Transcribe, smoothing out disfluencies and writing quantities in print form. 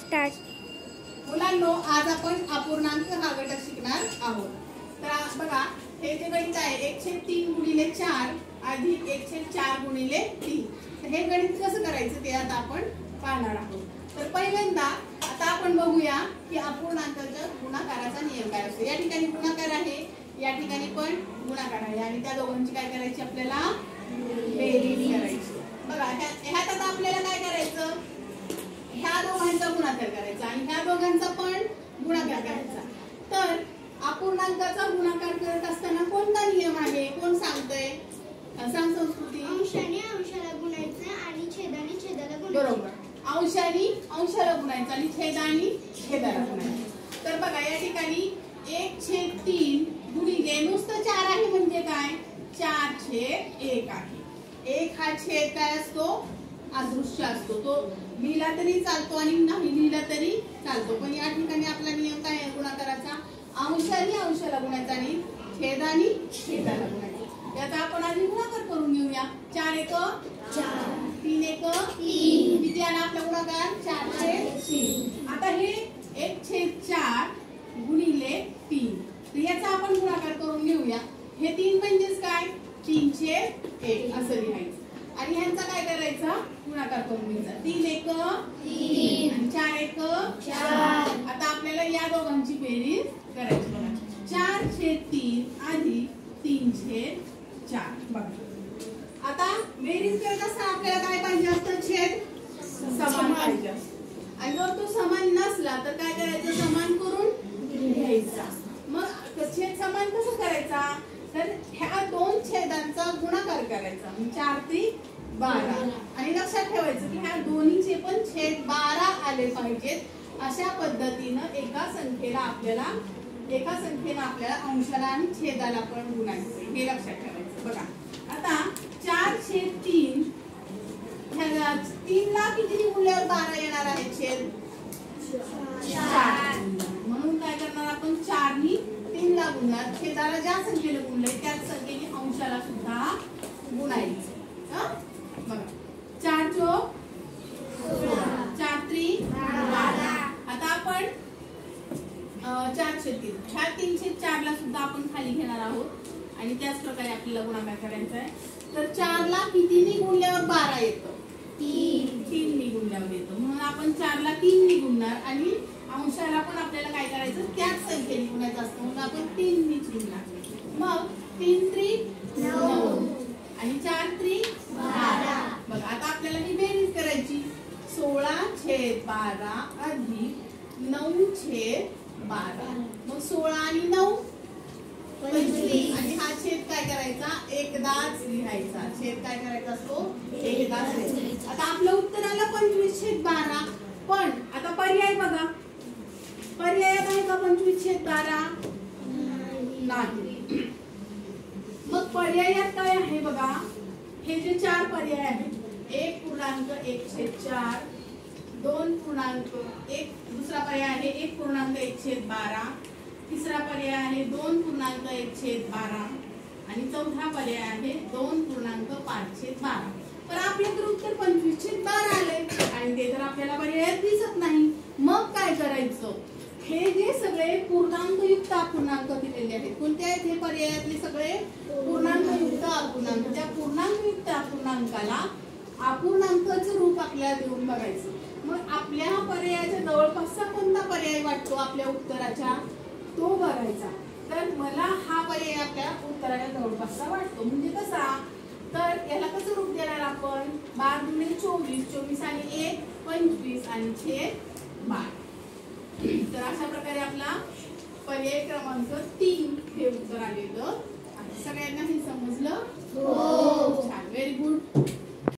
Start. मुलांनो, आज आपण अपूर्णांक हा घटक शिकणार आहोत. तर बघा, हे जे गणित आहे 1/3 गुणिले 4 अधिक 1/4 गुणिले 3. तर हे गणित कसं करायचं ते आता आपण पाहणार आहोत. तर पहिल्यांदा आता आपण बघूया की अपूर्णांकाच्या गुणाकाराचा नियम काय असतो. या ठिकाणी गुणाकार आहे, या ठिकाणी पण गुणाकार आहे आणि त्या दोघांची काय करायची आपल्याला बेरीज करायची. बघा, ह्यात आता आपल्याला काय करायचं, ह्या दोघांचा गुणाकार करायचा आणि ह्या दोघांचा पण गुणाकार करायचा. तर अपूर्णांकाचा गुणाकार करत असताना कोणता नियम आहे, कोण सांगतंय? सांग संस्कृती. अंशाने अंशाला गुणायचं आणि छेदाने छेदाला गुणायचं. बरोबर, अंशाने अंशाला गुणायचं आणि छेदाने छेदाला गुणायचं. तर बघा, या ठिकाणी 1/3 गुणिले नुसतं 4 आहे म्हणजे काय, 4/1 आहे. 1 हा छेद काय असतो, अदृश्य असतो, तो लिहिला तरी चालतो आणि नाही लिहिला तरी चालतो. पण या ठिकाणी आपला नियम काय आहे गुणाकाराचा, अंशाने अंशाला गुणायचा आणि छेदाने छेदाला गुणायचा. याचा आपण आधी गुणाकार करून घेऊया. 4 × 4, 3 × 3. किती आला आपला गुणाकार, 4/3. आता हे 1/4 गुणिले 3, तर याचा आपण गुणाकार करून घेऊया. हे 3 म्हणजेच काय, 3/1 असं लिहायचं आणि ह्यांचा काय करायचा गुणाकार करून घ्यायचा. 3 × 3 आणि 4 × 4. आता आपल्याला या दोघांची बेरीज करायची. बघा, 4/3 अधिक 3/4. बघा, आता बेरीज करत असताना आपल्याला काय पाहिजे असतं, छेद समान पाहिजे असतं आणि जर तो समान नसला तर काय करायचं, समान करून घ्यायचा. मग छेद समान कसं करायचा, तर ह्या दोन छेदांचा गुणाकार करायचा. 4×3=12 आणि लक्षात ठेवायचं की ह्या दोन्हीचे पण छेद 12 आले पाहिजेत. अशा पद्धतीनं एका संख्येला आपल्याला अंशाला आणि छेदाला पण गुणायचं, हे लक्षात ठेवायचं. बघा, आता 4/3 3 ला किती गुणल्यावर 12 येणार आहे छेद 4. म्हणून काय करणार आपण, 4 नी 3 ला गुणणार, छेदाला ज्या संख्येला गुणलंय त्याच संख्येने अंशाला सुद्धा गुणायचं. बघा, 4×4 4×3=12. आता आपण 4/3 ह्या 3/4 ला सुद्धा आपण खाली घेणार आहोत आणि त्याच प्रकारे आपल्याला गुणाकार करायचा आहे. तर 4 ला कितीने गुणल्यावर 12 येतं, 3 नी गुणल्यावर येतं. म्हणून आपण 4 ला 3 नी गुणणार आणि अंशाला पण आपल्याला काय करायचं, त्याच संख्येने गुणायचं असतं म्हणून आपण 3 नीच गुणणार. मग 3×3=9 आणि 4×3=12. बघा, आता आपल्याला ही बेरीज करायची. 16/12 अधिक 9/12. मग 16 आणि 9 25 आणि हा छेद काय करायचा, एकदाच लिहायचा. छेद काय करायचा असतो, एकदाच लिहायचा. आता आपलं उत्तर आलं 25/12. पण आता पर्याय बघा, पर्यायात आहे का 25/12? नाही. मग पर्यायात काय आहे बघा, हे जे 4 पर्याय आहेत, 1.1/4, 2.1, दुसरा पर्याय आहे 1.1/12, तिसरा पर्याय आहे 2.1/12 आणि चौथा पर्याय आहे 2.5/12. तर आपलं तर उत्तर 25/12 आले आणि ते तर आपल्याला पर्यायात दिसत नाही. मग काय करायचं, हे जे सगळे पूर्णांकयुक्त अपूर्णांक दिलेले आहेत, कोणते आहेत हे पर्यायातले सगळे पूर्णांकयुक्त अपूर्णांक. त्या पूर्णांकयुक्त अपूर्णांकाला अपूर्णांकाचं रूप आपल्याला देऊन बघायचं. मग आपल्या पर्यायाच्या जवळपासचा कोणता पर्याय वाटतो आपल्या उत्तराच्या, तो बघायचा. तर मला हा पर्याय आपल्या उत्तराच्या जवळपासचा वाटतो. म्हणजे कसा, तर याला कसं रूप देणार आपण, 12×24, 24 आणि 1 25 आणि छेद 12. तर अशा प्रकारे आपला पर्याय क्रमांक 3 हे उत्तर आलेलं. सगळ्यांना हे समजलं? हो, छान, व्हेरी गुड.